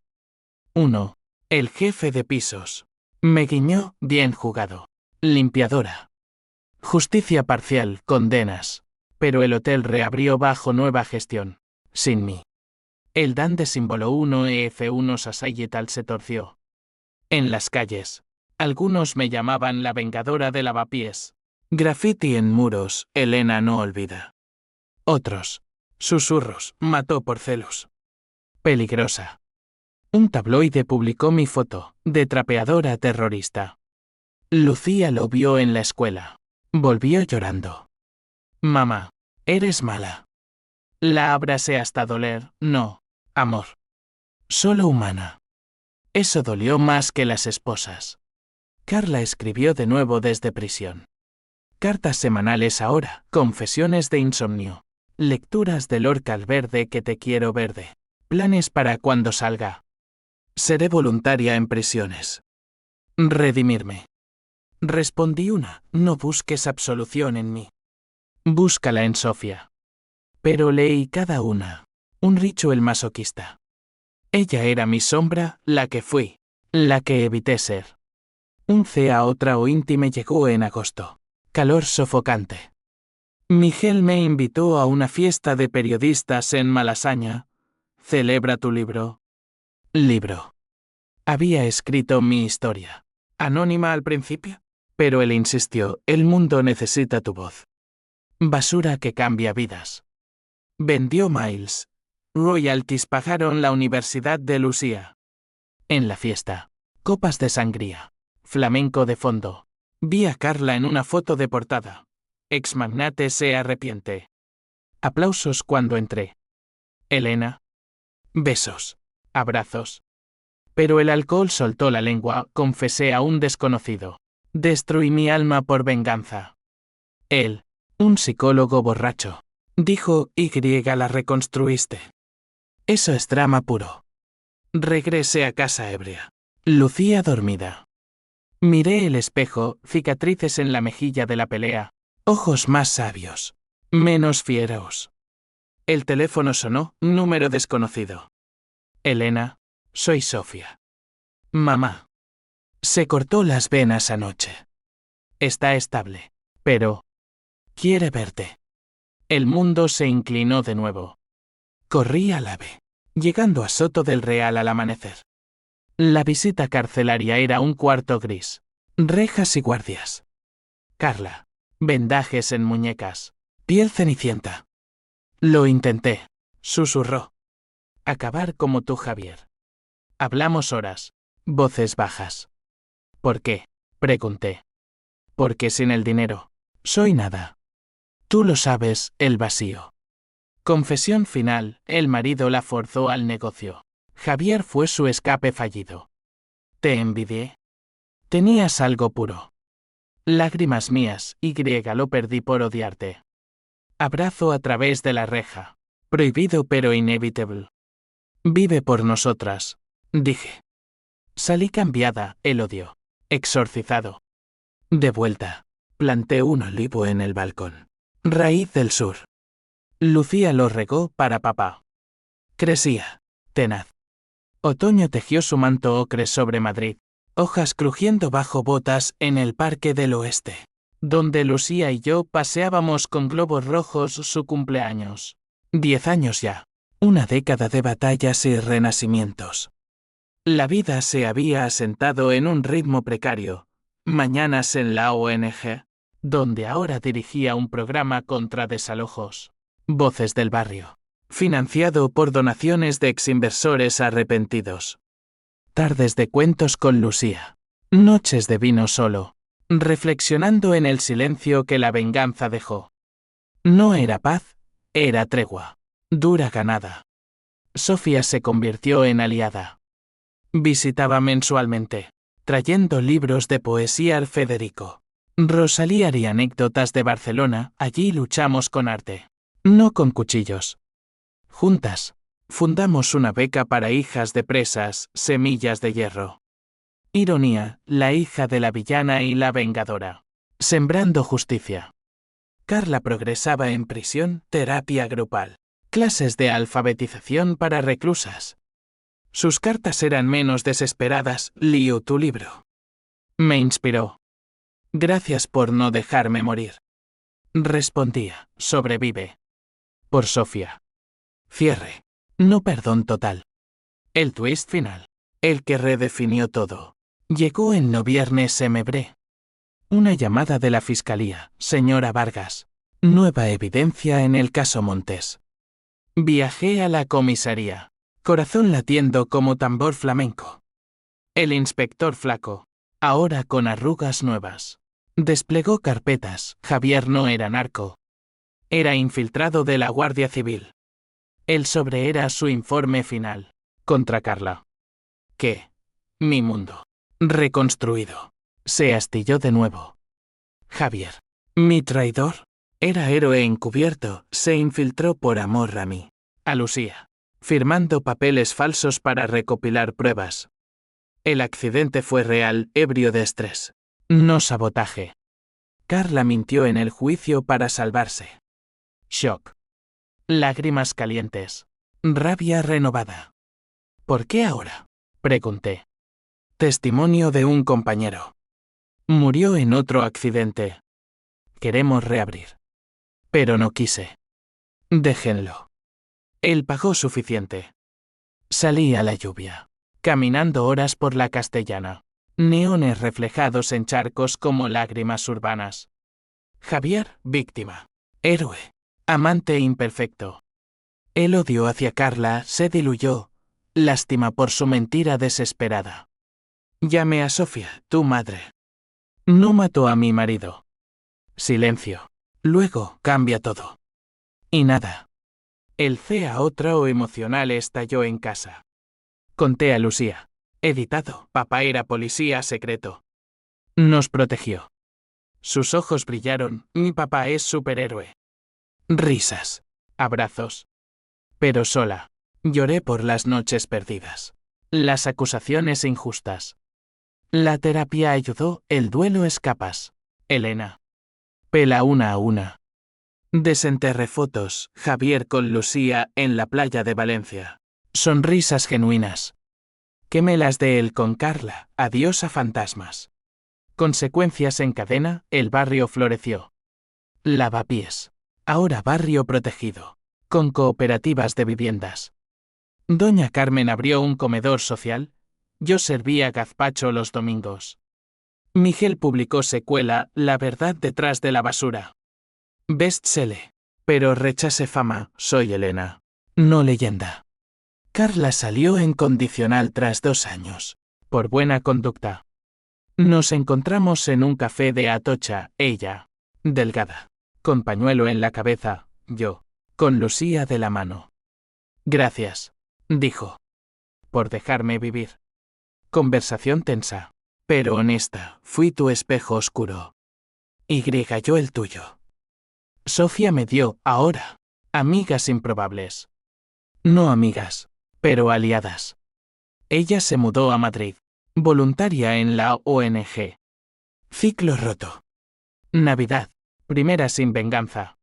Uno, el jefe de pisos, me guiñó, bien jugado. Limpiadora. Justicia parcial, condenas. Pero el hotel reabrió bajo nueva gestión, sin mí. El DAN de símbolo 1 EF1 Sasayetal se torció. En las calles, algunos me llamaban la vengadora de lavapiés. Graffiti en muros, Elena no olvida. Otros, susurros, mató por celos. Peligrosa. Un tabloide publicó mi foto, de trapeadora terrorista. Lucía lo vio en la escuela. Volvió llorando. Mamá, eres mala. La abracé hasta doler, no, amor. Solo humana. Eso dolió más que las esposas. Carla escribió de nuevo desde prisión. Cartas semanales ahora, confesiones de insomnio. Lecturas de Lorca al verde que te quiero verde. Planes para cuando salga. Seré voluntaria en prisiones. Redimirme. Respondí una, no busques absolución en mí. Búscala en Sofía. Pero leí cada una. Un ritual masoquista. Ella era mi sombra, la que fui, la que evité ser. Un a otra o íntime llegó en agosto. Calor sofocante. Miguel me invitó a una fiesta de periodistas en Malasaña. Celebra tu libro. Libro. Había escrito mi historia. Anónima al principio. Pero él insistió, el mundo necesita tu voz. Basura que cambia vidas. Vendió Miles. Royalties pagaron la Universidad de Lucía. En la fiesta. Copas de sangría. Flamenco de fondo. Vi a Carla en una foto de portada. Ex magnate se arrepiente. Aplausos cuando entré. Elena. Besos. Abrazos. Pero el alcohol soltó la lengua, confesé a un desconocido. Destruí mi alma por venganza. Él, un psicólogo borracho, dijo, la reconstruiste. Eso es drama puro. Regresé a casa ebria. Lucía dormida. Miré el espejo, cicatrices en la mejilla de la pelea, ojos más sabios, menos fieros. El teléfono sonó, número desconocido. Elena, soy Sofía. Mamá. Se cortó las venas anoche. Está estable. Pero... quiere verte. El mundo se inclinó de nuevo. Corrí al AVE, llegando a Soto del Real al amanecer. La visita carcelaria era un cuarto gris. Rejas y guardias. Carla. Vendajes en muñecas. Piel cenicienta. Lo intenté, susurró. Acabar como tú, Javier. Hablamos horas. Voces bajas. ¿Por qué? Pregunté. Porque sin el dinero, soy nada. Tú lo sabes, el vacío. Confesión final, el marido la forzó al negocio. Javier fue su escape fallido. Te envidié. Tenías algo puro. Lágrimas mías, lo perdí por odiarte. Abrazo a través de la reja. Prohibido pero inevitable. Vive por nosotras, dije. Salí cambiada, el odio. Exorcizado. De vuelta, planté un olivo en el balcón. Raíz del sur. Lucía lo regó para papá. Crecía, tenaz. Otoño tejió su manto ocre sobre Madrid, hojas crujiendo bajo botas en el Parque del Oeste, donde Lucía y yo paseábamos con globos rojos su cumpleaños. 10 años ya. Una década de batallas y renacimientos. La vida se había asentado en un ritmo precario. Mañanas en la ONG, donde ahora dirigía un programa contra desalojos. Voces del barrio. Financiado por donaciones de exinversores arrepentidos. Tardes de cuentos con Lucía. Noches de vino solo. Reflexionando en el silencio que la venganza dejó. No era paz, era tregua. Dura ganada. Sofía se convirtió en aliada. Visitaba mensualmente, trayendo libros de poesía al Federico. Rosalía y anécdotas de Barcelona, allí luchamos con arte. No con cuchillos. Juntas, fundamos una beca para hijas de presas, Semillas de Hierro. Ironía, la hija de la villana y la vengadora. Sembrando justicia. Carla progresaba en prisión, terapia grupal. Clases de alfabetización para reclusas. Sus cartas eran menos desesperadas, Liu, tu libro. Me inspiró. Gracias por no dejarme morir. Respondía, sobrevive. Por Sofía. Cierre. No perdón total. El twist final. El que redefinió todo. Llegó en no viernes MB. Una llamada de la fiscalía, señora Vargas. Nueva evidencia en el caso Montes. Viajé a la comisaría. Corazón latiendo como tambor flamenco. El inspector flaco, ahora con arrugas nuevas, desplegó carpetas. Javier no era narco. Era infiltrado de la Guardia Civil. El sobre era su informe final. Contra Carla. ¿Qué? Mi mundo. Reconstruido. Se astilló de nuevo. Javier. Mi traidor. Era héroe encubierto. Se infiltró por amor a mí. A Lucía. Firmando papeles falsos para recopilar pruebas. El accidente fue real, ebrio de estrés. No sabotaje. Carla mintió en el juicio para salvarse. Shock. Lágrimas calientes. Rabia renovada. ¿Por qué ahora? Pregunté. Testimonio de un compañero. Murió en otro accidente. Queremos reabrir. Pero no quise. Déjenlo. Él pagó suficiente. Salí a la lluvia, caminando horas por la Castellana. Neones reflejados en charcos como lágrimas urbanas. Javier, víctima. Héroe. Amante imperfecto. El odio hacia Carla se diluyó. Lástima por su mentira desesperada. Llamé a Sofía, tu madre. No mató a mi marido. Silencio. Luego, cambia todo. Y nada. El otro emocional estalló en casa. Conté a Lucía. Editado. Papá era policía secreto. Nos protegió. Sus ojos brillaron. Mi papá es superhéroe. Risas. Abrazos. Pero sola. Lloré por las noches perdidas. Las acusaciones injustas. La terapia ayudó. El duelo es capaz. Elena. Pela una a una. Desenterré fotos, Javier con Lucía en la playa de Valencia. Sonrisas genuinas. Quemé las de él con Carla, adiós a fantasmas. Consecuencias en cadena, el barrio floreció. Lavapiés. Ahora barrio protegido. Con cooperativas de viviendas. Doña Carmen abrió un comedor social. Yo servía gazpacho los domingos. Miguel publicó secuela, La verdad detrás de la basura. Bestseller. Pero rechacé fama, soy Elena. No leyenda. Carla salió en condicional tras 2 años. Por buena conducta. Nos encontramos en un café de Atocha, ella, delgada, con pañuelo en la cabeza, yo, con Lucía de la mano. Gracias, dijo, por dejarme vivir. Conversación tensa, pero honesta, fui tu espejo oscuro. Y yo el tuyo. Sofía me dio, ahora, amigas improbables. No amigas, pero aliadas. Ella se mudó a Madrid, voluntaria en la ONG. Ciclo roto. Navidad, primera sin venganza.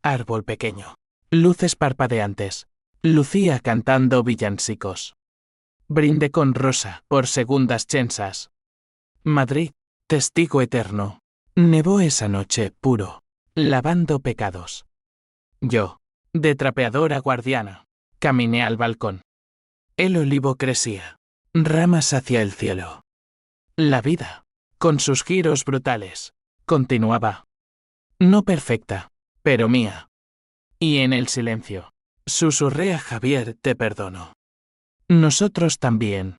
Árbol pequeño. Luces parpadeantes. Lucía cantando villancicos. Brinde con Rosa, por segundas chensas. Madrid, testigo eterno. Nevó esa noche, puro, lavando pecados. Yo, de trapeadora guardiana, caminé al balcón. El olivo crecía, ramas hacia el cielo. La vida, con sus giros brutales, continuaba. No perfecta, pero mía. Y en el silencio, susurré a Javier, te perdono. Nosotros también.